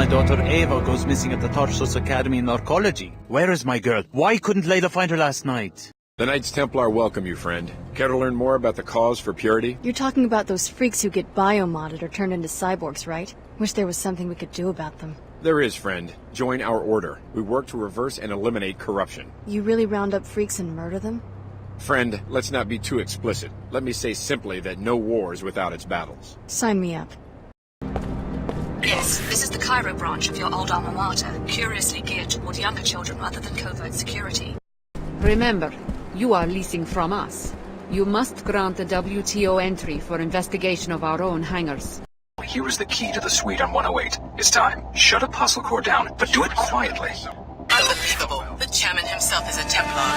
daughter Ava goes missing at the Tarsus Academy in Arcology. Where is my girl? Why couldn't Layla find her last night? The Knights Templar welcome you, friend. Care to learn more about the cause for purity? You're talking about those freaks who get biomodded or turned into cyborgs, right? Wish there was something we could do about them. There is, friend. Join our order. We work to reverse and eliminate corruption. You really round up freaks and murder them? Friend, let's not be too explicit. Let me say simply that no war is without its battles. Sign me up. Yes, this is the Cairo branch of your old alma mater, curiously geared toward younger children rather than covert security. Remember, you are leasing from us. You must grant the WTO entry for investigation of our own hangars. Here is the key to the suite on 108. It's time. Shut Apostle Core down, but do it quietly. Unbelievable. The chairman himself is a Templar.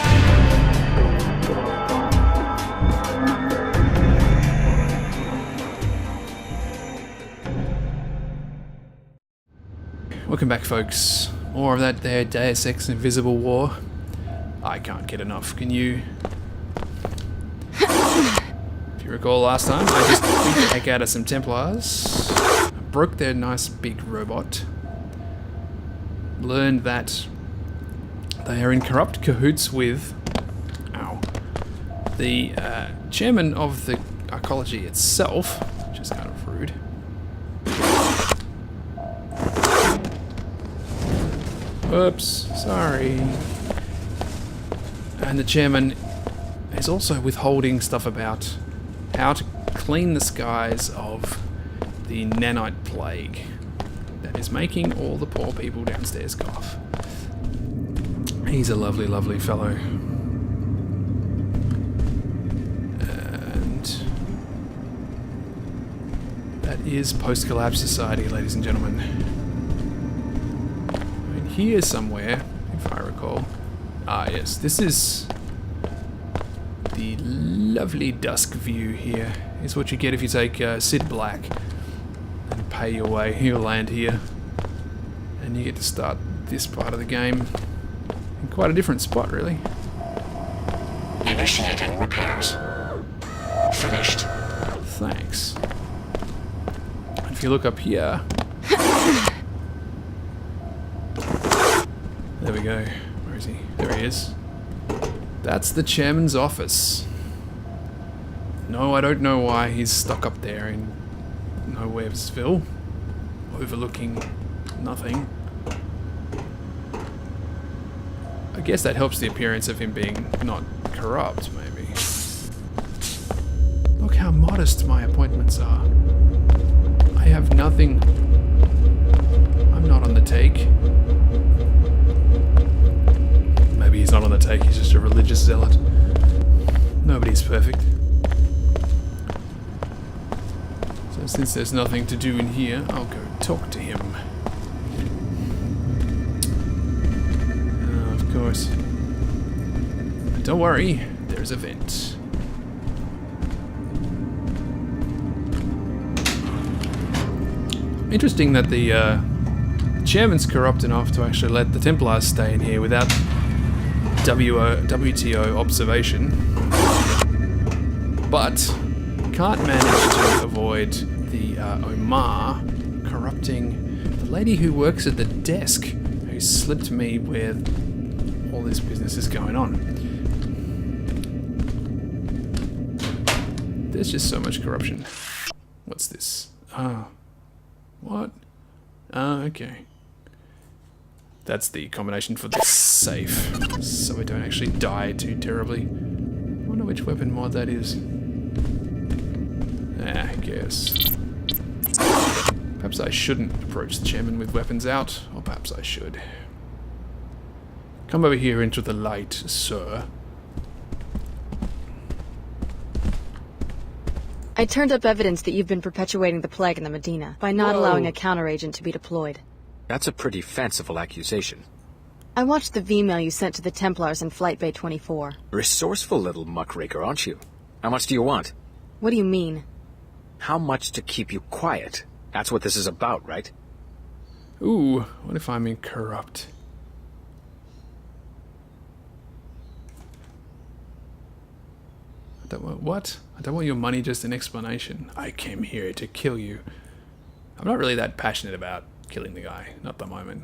Welcome back, folks. More of that there Deus Ex Invisible War. I can't get enough, can you? If you recall last time, I just beat the heck out of some Templars. Broke their nice big robot. Learned that they are in corrupt cahoots with the chairman of the Arcology itself, which is kind of rude. Whoops, sorry. And the chairman is also withholding stuff about how to clean the skies of the nanite plague that is making all the poor people downstairs cough. He's a lovely, lovely fellow. And that is post-collapse society, ladies and gentlemen. Here somewhere, if I recall. Ah, yes, this is the lovely dusk view here. Is what you get if you take Sid Black and pay your way. You'll land here, and you get to start this part of the game in quite a different spot, really. Initiating repairs. Finished. Thanks. If you look up here. There we go. Where is he? There he is. That's the chairman's office. No, I don't know why he's stuck up there in Nowheresville, overlooking nothing. I guess that helps the appearance of him being not corrupt, maybe. Look how modest my appointments are. I have nothing. I'm not on the take. Maybe he's not on the take, he's just a religious zealot. Nobody's perfect. So since there's nothing to do in here, I'll go talk to him. Of course. But don't worry, there's a vent. Interesting that the chairman's corrupt enough to actually let the Templars stay in here without WTO observation, but can't manage to avoid the Omar corrupting the lady who works at the desk, who slipped me where all this business is going on. There's just so much corruption. What's this? What? Okay. That's the combination for the safe, so we don't actually die too terribly. I wonder which weapon mod that is. I guess. Perhaps I shouldn't approach the chairman with weapons out, or perhaps I should. Come over here into the light, sir. I turned up evidence that you've been perpetuating the plague in the Medina by not allowing a counteragent to be deployed. That's a pretty fanciful accusation. I watched the V-mail you sent to the Templars in Flight Bay 24. Resourceful little muckraker, aren't you? How much do you want? What do you mean? How much to keep you quiet? That's what this is about, right? Ooh, what if I'm incorrupt? What? I don't want your money, just an explanation. I came here to kill you. I'm not really that passionate about killing the guy. Not the moment.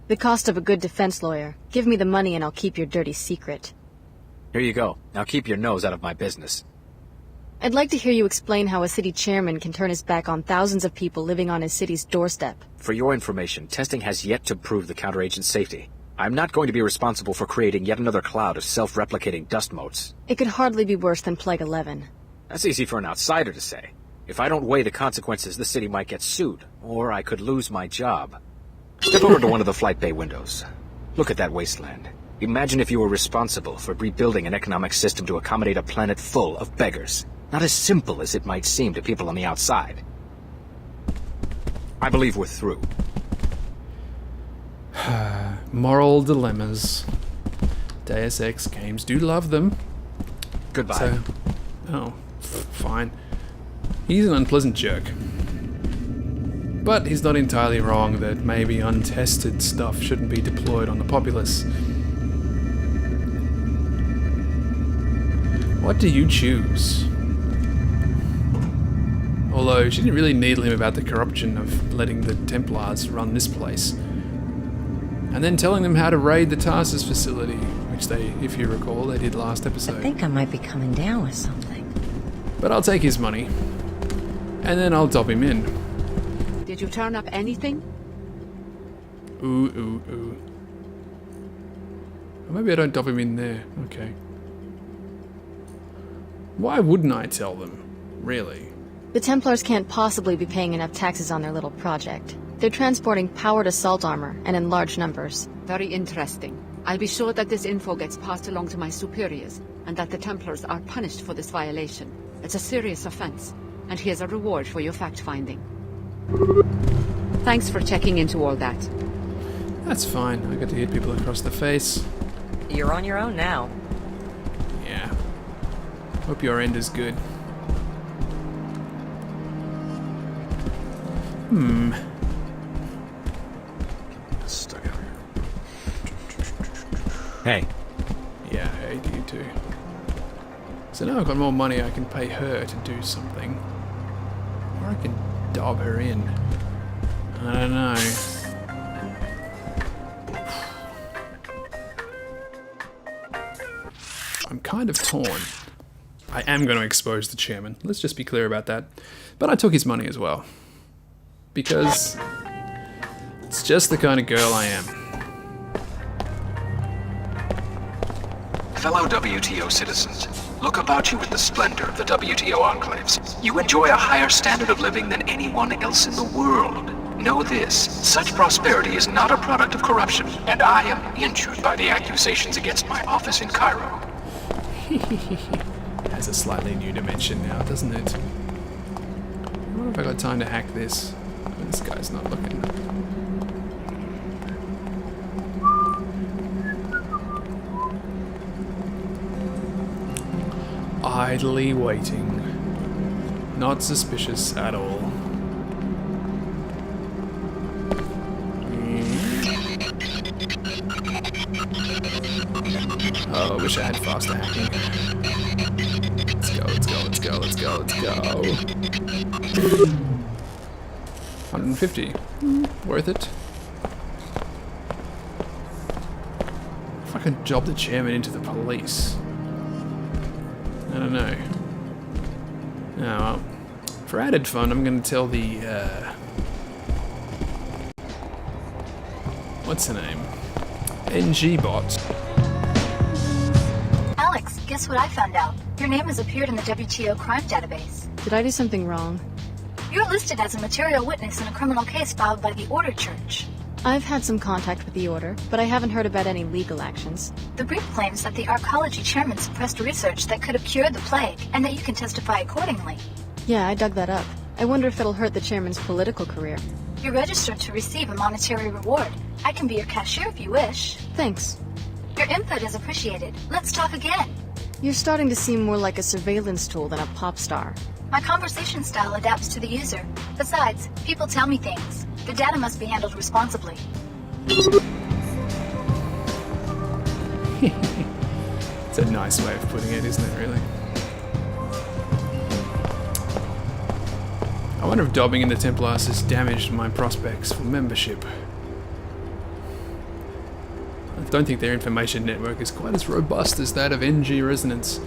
The cost of a good defense lawyer. Give me the money and I'll keep your dirty secret. Here you go. Now keep your nose out of my business. I'd like to hear you explain how a city chairman can turn his back on thousands of people living on his city's doorstep. For your information, testing has yet to prove the counteragent's safety. I'm not going to be responsible for creating yet another cloud of self-replicating dust motes. It could hardly be worse than Plague 11. That's easy for an outsider to say. If I don't weigh the consequences, the city might get sued, or I could lose my job. Step over to one of the flight bay windows. Look at that wasteland. Imagine if you were responsible for rebuilding an economic system to accommodate a planet full of beggars. Not as simple as it might seem to people on the outside. I believe we're through. Moral dilemmas. Deus Ex games do love them. Goodbye. So, oh, fine. He's an unpleasant jerk. But he's not entirely wrong that maybe untested stuff shouldn't be deployed on the populace. What do you choose? Although she didn't really needle him about the corruption of letting the Templars run this place. And then telling them how to raid the Tarsus facility, which they, if you recall, they did last episode. I think I might be coming down with something. But I'll take his money. And then I'll top him in. Did you turn up anything? Ooh, ooh, ooh. Or maybe I don't top him in there. Okay. Why wouldn't I tell them? Really? The Templars can't possibly be paying enough taxes on their little project. They're transporting powered assault armor, and in large numbers. Very interesting. I'll be sure that this info gets passed along to my superiors, and that the Templars are punished for this violation. It's a serious offense, and here's a reward for your fact-finding. Thanks for checking into all that. That's fine. I got to hit people across the face. You're on your own now. Yeah. Hope your end is good. Stuck out here. Hey, Yeah, hey, you too. So now I've got more money, I can pay her to do something. Or I can dob her in. I don't know. I'm kind of torn. I am going to expose the chairman. Let's just be clear about that. But I took his money as well. Because it's just the kind of girl I am. Fellow WTO citizens, look about you in the splendor of the WTO enclaves. You enjoy a higher standard of living than anyone else in the world. Know this, such prosperity is not a product of corruption, and I am injured by the accusations against my office in Cairo. Has a slightly new dimension now, doesn't it? I wonder if I got time to hack this. This guy's not looking. Idly waiting. Not suspicious at all. Oh, I wish I had faster hacking. Let's go, let's go, let's go, let's go, let's go. 150. Worth it. If I can job the chairman into the police. I don't know. Oh, well. For added fun, I'm going to tell the, what's her name? NG bot. Alex, guess what I found out? Your name has appeared in the WTO crime database. Did I do something wrong? You're listed as a material witness in a criminal case filed by the Order Church. I've had some contact with the Order, but I haven't heard about any legal actions. The brief claims that the Arcology chairman suppressed research that could have cured the plague, and that you can testify accordingly. Yeah, I dug that up. I wonder if it'll hurt the chairman's political career. You're registered to receive a monetary reward. I can be your cashier if you wish. Thanks. Your input is appreciated. Let's talk again. You're starting to seem more like a surveillance tool than a pop star. My conversation style adapts to the user. Besides, people tell me things. The data must be handled responsibly. It's a nice way of putting it, isn't it, really? I wonder if dobbing in the Templars has damaged my prospects for membership. I don't think their information network is quite as robust as that of NG Resonance.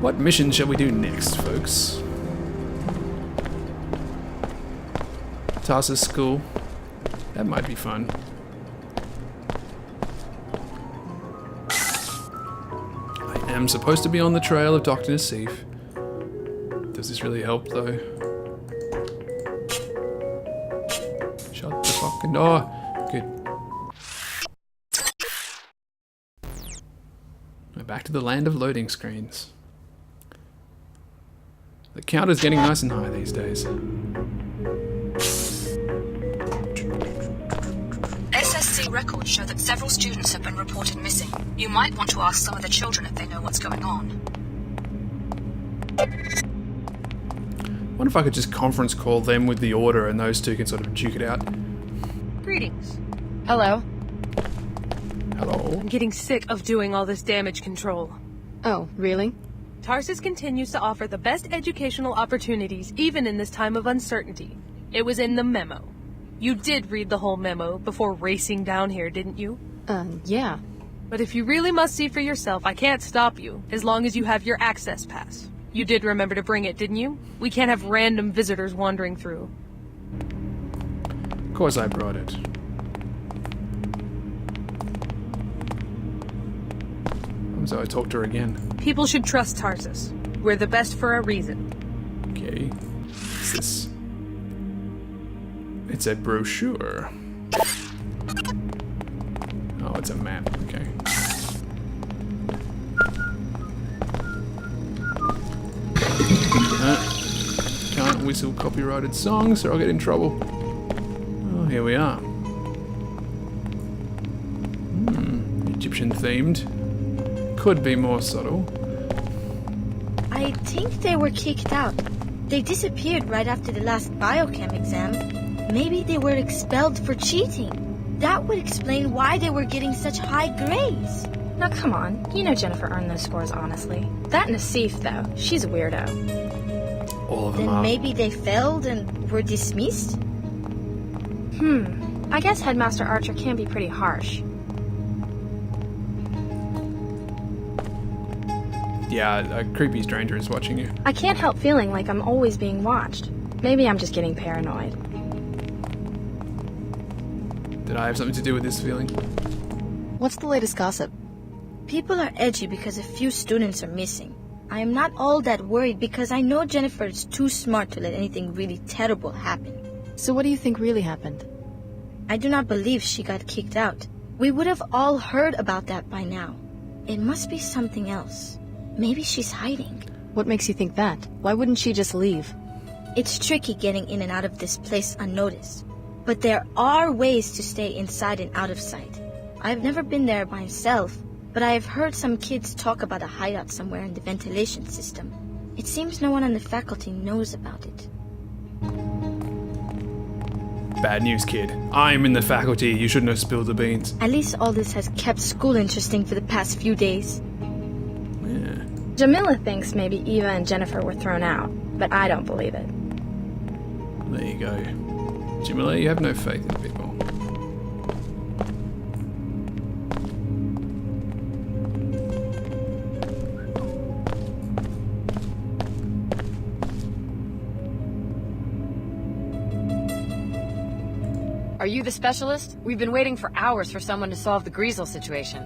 What mission shall we do next, folks? Tarsus School. That might be fun. I am supposed to be on the trail of Dr. Nassif. Does this really help, though? Shut the fucking door. Good. We're back to the land of loading screens. The counter's getting nice and high these days. SSC records show that several students have been reported missing. You might want to ask some of the children if they know what's going on. I wonder if I could just conference call them with the order and those two can sort of duke it out. Greetings. Hello. Hello. I'm getting sick of doing all this damage control. Oh, really? Tarsus continues to offer the best educational opportunities even in this time of uncertainty. It was in the memo. You did read the whole memo before racing down here, didn't you? Yeah. But if you really must see for yourself, I can't stop you, as long as you have your access pass. You did remember to bring it, didn't you? We can't have random visitors wandering through. Of course I brought it. So I talked to her again. People should trust Tarsus. We're the best for a reason. Okay. What's this? It's a brochure. Oh, it's a map. Okay. Can't whistle copyrighted songs or I'll get in trouble. Oh, here we are. Egyptian themed. Could be more subtle. I think they were kicked out. They disappeared right after the last biochem exam. Maybe they were expelled for cheating. That would explain why they were getting such high grades. Now come on, you know Jennifer earned those scores honestly. That Nassif though, she's a weirdo. All of them Then are. maybe they failed and were dismissed? I guess Headmaster Archer can be pretty harsh. Yeah, a creepy stranger is watching you. I can't help feeling like I'm always being watched. Maybe I'm just getting paranoid. Did I have something to do with this feeling? What's the latest gossip? People are edgy because a few students are missing. I am not all that worried because I know Jennifer is too smart to let anything really terrible happen. So what do you think really happened? I do not believe she got kicked out. We would have all heard about that by now. It must be something else. Maybe she's hiding. What makes you think that? Why wouldn't she just leave? It's tricky getting in and out of this place unnoticed. But there are ways to stay inside and out of sight. I've never been there myself, but I have heard some kids talk about a hideout somewhere in the ventilation system. It seems no one on the faculty knows about it. Bad news, kid. I'm in the faculty. You shouldn't have spilled the beans. At least all this has kept school interesting for the past few days. Yeah. Jamila thinks maybe Eva and Jennifer were thrown out, but I don't believe it. There you go. Jamila, you have no faith in people. Are you the specialist? We've been waiting for hours for someone to solve the Greasel situation.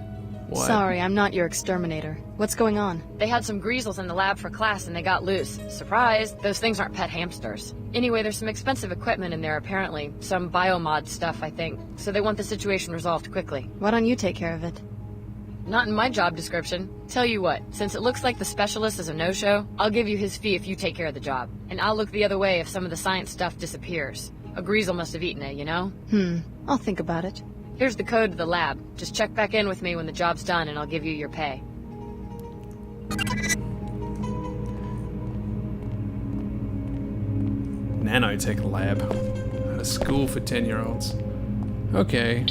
What? Sorry, I'm not your exterminator. What's going on? They had some Greasels in the lab for class and they got loose. Surprise! Those things aren't pet hamsters. Anyway, there's some expensive equipment in there apparently. Some biomod stuff, I think. So they want the situation resolved quickly. Why don't you take care of it? Not in my job description. Tell you what, since it looks like the specialist is a no-show, I'll give you his fee if you take care of the job. And I'll look the other way if some of the science stuff disappears. A Greasel must have eaten it, you know? I'll think about it. Here's the code to the lab. Just check back in with me when the job's done and I'll give you your pay. Nanotech lab. At a school for 10-year-olds. Okay.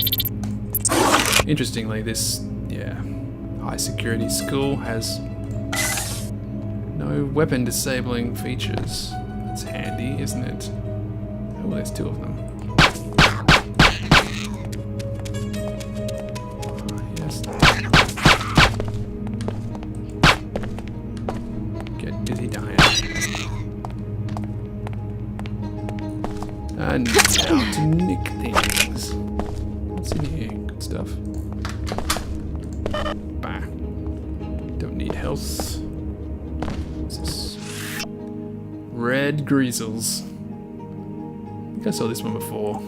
Interestingly, this, high security school has no No weapon disabling features. That's handy, isn't it? Oh, there's 2 of them. Yes. Get busy dying. And now to nick things. What's in here? Good stuff. Bah. Don't need health. What's this? Red greasels. I think I saw this one before.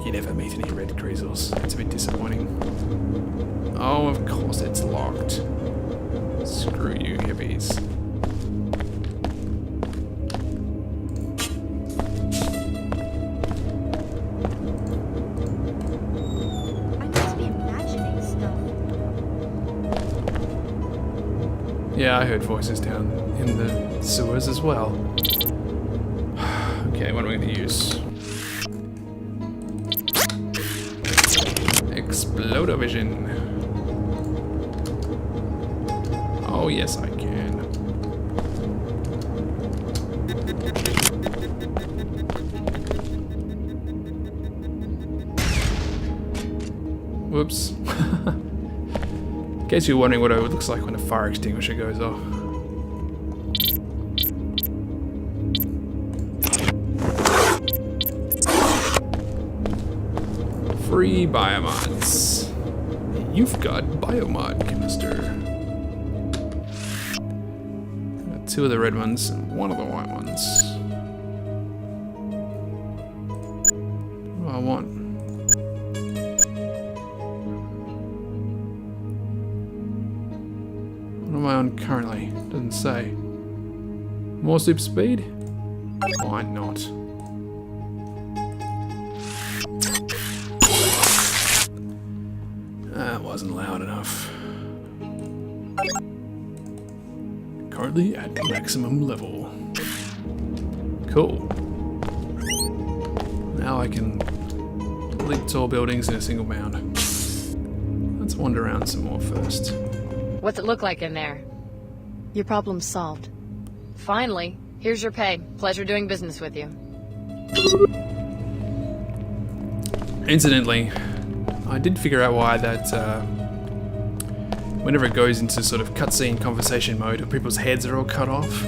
You never meet any red greasels. It's a bit disappointing. Oh, of course it's locked. Screw you, hippies. Yeah, I heard voices down in the sewers as well. Okay, what am I going to use? Explodovision. Oh, yes, I can. Whoops. In case you're wondering what it looks like when a fire extinguisher goes off. Free biomods. You've got biomod canister. Got 2 of the red ones and 1 of the white ones. What do I want? What am I on currently? Doesn't say. More super speed? Why not? That wasn't loud enough. Currently at maximum level. Cool. Now I can leap tall buildings in a single bound. Let's wander around some more first. What's it look like in there? Your problem's solved. Finally. Here's your pay. Pleasure doing business with you. Incidentally, I did figure out why that whenever it goes into sort of cutscene conversation mode, people's heads are all cut off.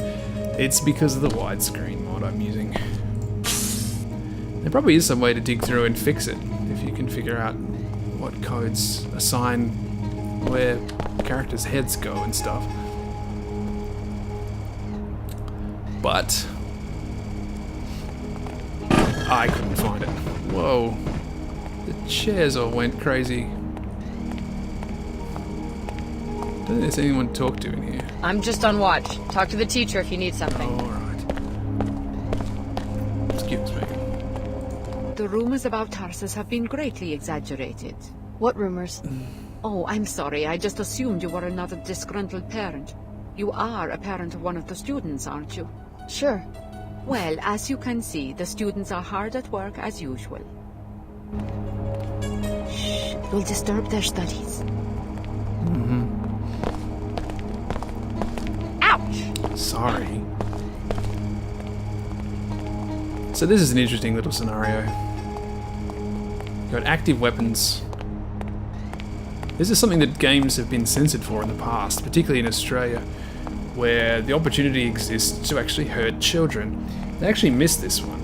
It's because of the widescreen mod I'm using. There probably is some way to dig through and fix it, if you can figure out what codes assign where characters' heads go and stuff. But I couldn't find it. Whoa. The chairs all went crazy. Don't think there's anyone to talk to in here. I'm just on watch. Talk to the teacher if you need something. Alright. Excuse me. The rumors about Tarsus have been greatly exaggerated. What rumors? Oh, I'm sorry. I just assumed you were another disgruntled parent. You are a parent of one of the students, aren't you? Sure. Well, as you can see, the students are hard at work as usual. Shh, you'll disturb their studies. Ouch! Sorry. So this is an interesting little scenario. You've got active weapons. This is something that games have been censored for in the past, particularly in Australia, where the opportunity exists to actually hurt children. They actually missed this one.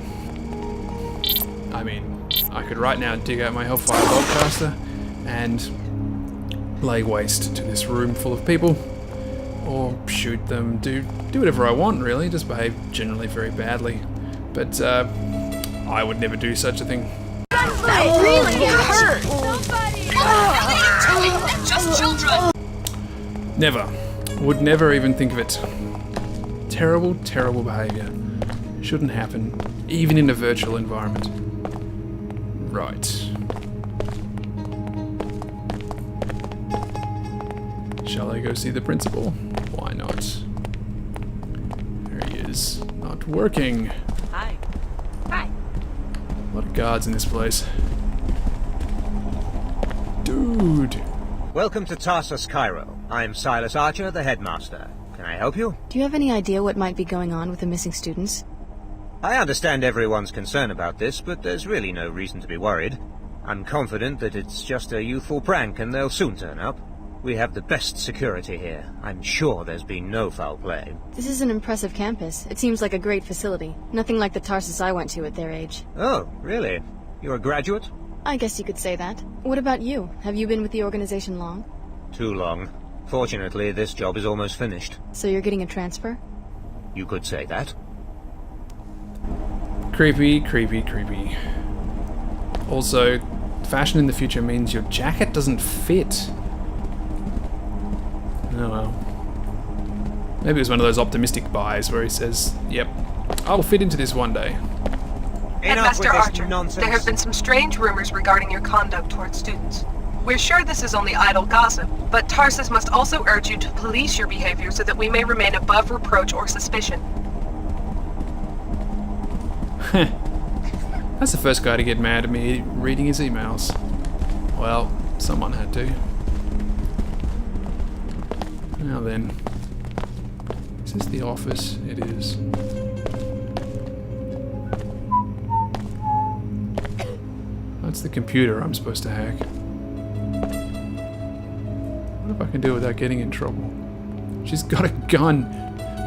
I mean, I could right now dig out my Hellfire Boltcaster and lay waste to this room full of people, or shoot them, do whatever I want really, just behave generally very badly. But I would never do such a thing. That really hurt! They're just children! Never. Would never even think of it. Terrible, terrible behaviour. Shouldn't happen, even in a virtual environment. Right. Shall I go see the principal? Why not? There he is. Not working. Hi. Hi. A lot of guards in this place. Dude. Welcome to Tarsus, Cairo. I'm Silas Archer, the headmaster. Can I help you? Do you have any idea what might be going on with the missing students? I understand everyone's concerned about this, but there's really no reason to be worried. I'm confident that it's just a youthful prank and they'll soon turn up. We have the best security here. I'm sure there's been no foul play. This is an impressive campus. It seems like a great facility. Nothing like the Tarsus I went to at their age. Oh, really? You're a graduate? I guess you could say that. What about you? Have you been with the organization long? Too long. Fortunately, this job is almost finished. So you're getting a transfer? You could say that. Creepy, creepy, creepy. Also, fashion in the future means your jacket doesn't fit. Oh well. Maybe it was one of those optimistic buys where he says, yep, I'll fit into this one day. Headmaster Archer, there have been some strange rumors regarding your conduct towards students. We're sure this is only idle gossip, but Tarsus must also urge you to police your behavior so that we may remain above reproach or suspicion. That's the first guy to get mad at me reading his emails. Well, someone had to. Now then. Is this the office? It is. That's the computer I'm supposed to hack. What if I can do it without getting in trouble? She's got a gun!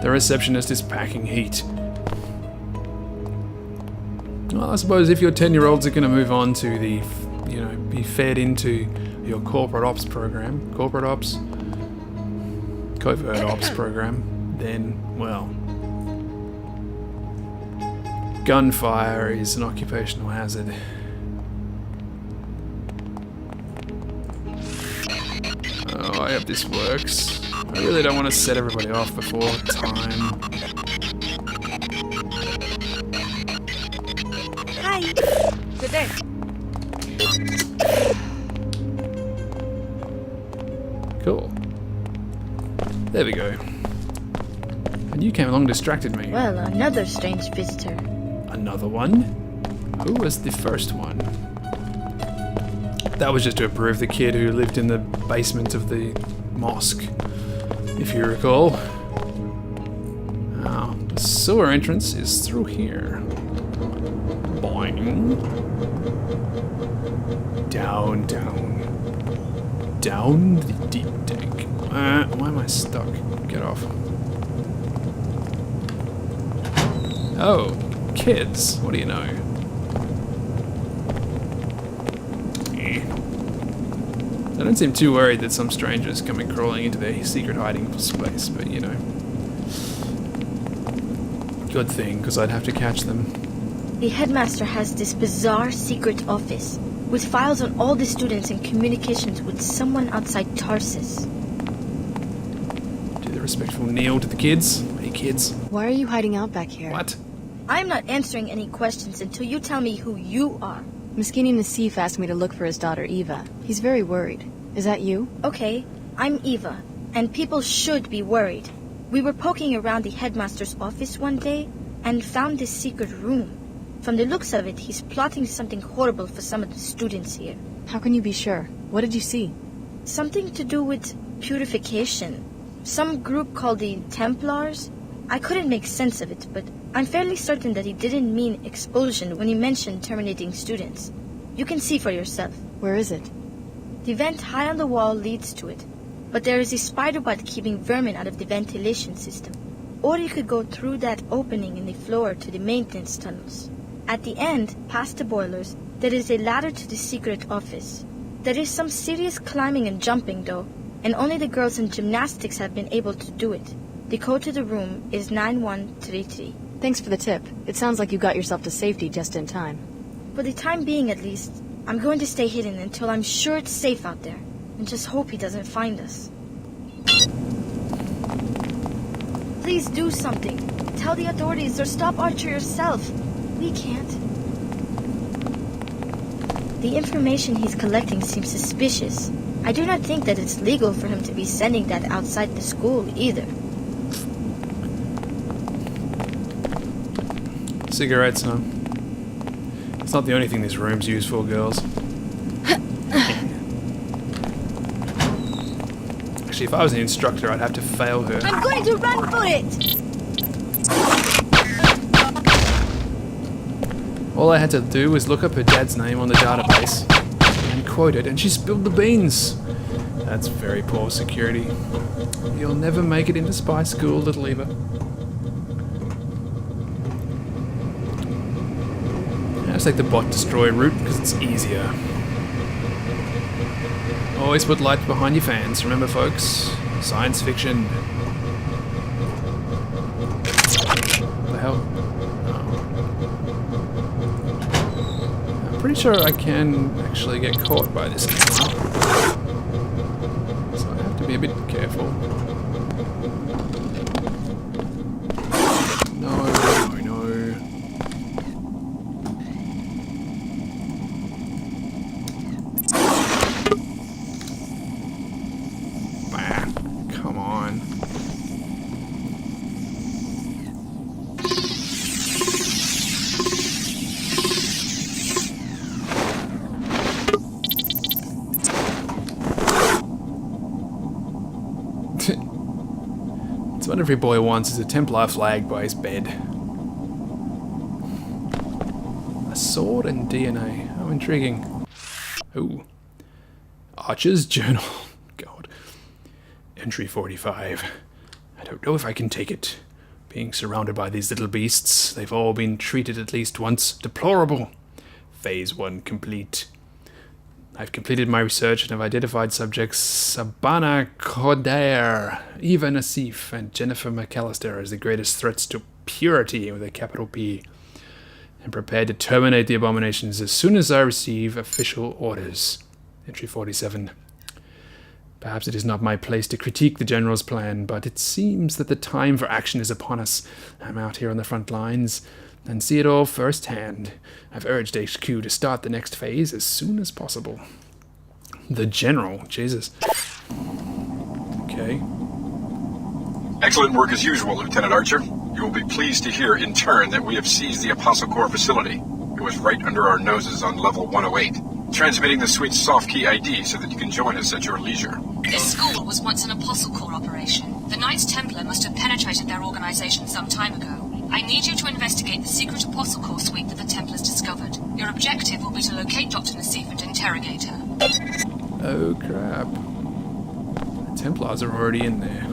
The receptionist is packing heat. Well, I suppose if your 10-year-olds are going to move on to the, you know, be fed into your corporate ops program, covert ops program, then, well, gunfire is an occupational hazard. Oh, I hope this works. I really don't want to set everybody off before time. Hi. Good day. Cool. There we go. And you came along and distracted me. Well, another strange visitor. Another one? Who was the first one? That was just to approve the kid who lived in the basement of the mosque, if you recall. Now, the sewer entrance is through here. Boing. Down, down. Down the deep tank. Why am I stuck? Get off. Oh, kids. What do you know? I don't seem too worried that some stranger's coming crawling into their secret hiding space, but you know. Good thing, because I'd have to catch them. The headmaster has this bizarre secret office with files on all the students and communications with someone outside Tarsus. Do the respectful kneel to the kids. Hey kids. Why are you hiding out back here? What? I'm not answering any questions until you tell me who you are. Miskini Nassif asked me to look for his daughter Eva. He's very worried. Is that you? Okay, I'm Eva, and people should be worried. We were poking around the headmaster's office one day and found this secret room. From the looks of it, he's plotting something horrible for some of the students here. How can you be sure? What did you see? Something to do with purification. Some group called the Templars. I couldn't make sense of it, but I'm fairly certain that he didn't mean expulsion when he mentioned terminating students. You can see for yourself. Where is it? The vent high on the wall leads to it, but there is a spider web keeping vermin out of the ventilation system. Or you could go through that opening in the floor to the maintenance tunnels. At the end, past the boilers, there is a ladder to the secret office. There is some serious climbing and jumping though, and only the girls in gymnastics have been able to do it. The code to the room is 9133. Thanks for the tip. It sounds like you got yourself to safety just in time. For the time being at least, I'm going to stay hidden until I'm sure it's safe out there, and just hope he doesn't find us. Please do something. Tell the authorities or stop Archer yourself. We can't. The information he's collecting seems suspicious. I do not think that it's legal for him to be sending that outside the school either. Cigarettes, huh? It's not the only thing this room's used for, girls. Actually, if I was an instructor, I'd have to fail her. I'm going to run for it! All I had to do was look up her dad's name on the database and quote it, and she spilled the beans. That's very poor security. You'll never make it into spy school, little Eva. Let's take the bot destroy route because it's easier. Always put light behind your fans, remember folks? Science fiction. What the hell? Oh. I'm pretty sure I can actually get caught by this camera. So I have to be a bit careful. No. Come on. It's what every boy wants is a Templar flag by his bed. A sword and DNA. How intriguing. Ooh. Archer's journal. God. Entry 45. I don't know if I can take it. Being surrounded by these little beasts, they've all been treated at least once. Deplorable. Phase 1 complete. I've completed my research and have identified subjects Sabana Codair, Eva Nassif, and Jennifer McAllister as the greatest threats to purity with a capital P. I'm prepared to terminate the abominations as soon as I receive official orders. Entry 47. Perhaps it is not my place to critique the General's plan, but it seems that the time for action is upon us. I'm out here on the front lines and see it all firsthand. I've urged HQ to start the next phase as soon as possible. The General? Jesus. Okay. Excellent work as usual, Lieutenant Archer. You will be pleased to hear in turn that we have seized the Apostle Corps facility. It was right under our noses on level 108. Transmitting the suite's soft key ID so that you can join us at your leisure. This school was once an Apostle Corps operation. The Knights Templar must have penetrated their organization some time ago. I need you to investigate the secret Apostle Corps suite that the Templars discovered. Your objective will be to locate Dr. Nassif and interrogate her. Oh crap. The Templars are already in there.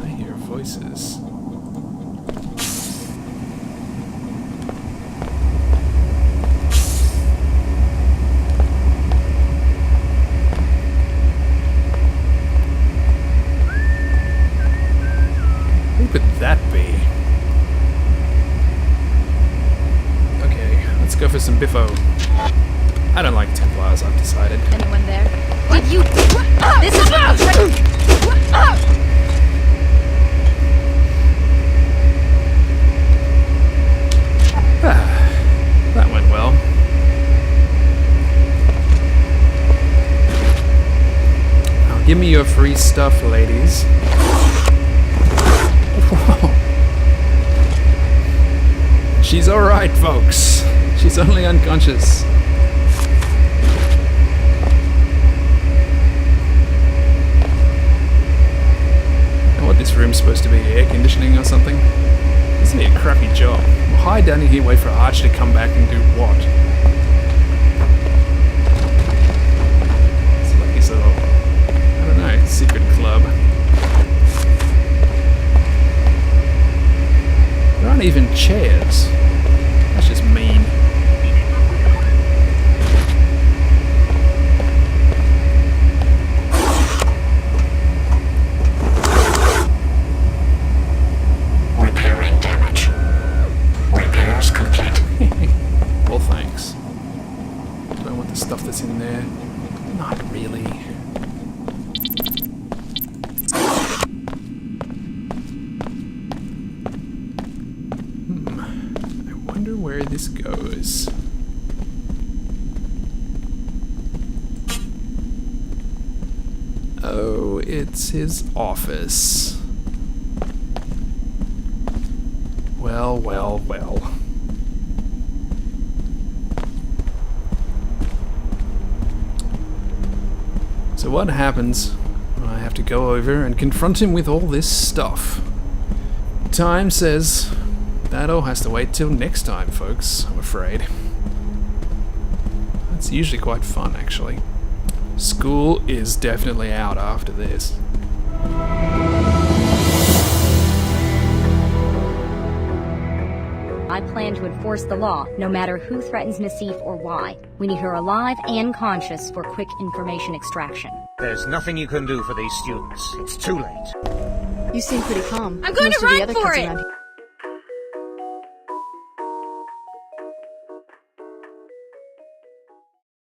I hear voices. Who could that be? Okay, let's go for some biffo. I don't like Templars, I've decided. Anyone there? Did you... This is That went well. Now give me your free stuff, ladies. Whoa. She's alright, folks. She's only unconscious. What, this room's supposed to be air conditioning or something? Isn't it a crappy job? We'll hide down here, wait for Arch to come back and do what? It's like his little, I don't know, secret club. There aren't even chairs. That's just mean. Repairing damage. Repairs complete. Well, thanks. Do I want the stuff that's in there? Not really. I wonder where this goes. Oh, it's his office. Well, well, well. So So what happens when I have to go over and confront him with all this stuff? Time says that all has to wait till next time, folks, I'm afraid. That's usually quite fun, actually. School is definitely out after this. I plan to enforce the law, no matter who threatens Nassif or why. We need her alive and conscious for quick information extraction. There's nothing you can do for these students. It's too late. You seem pretty calm. I'm going Most to of the run other for kids it! around here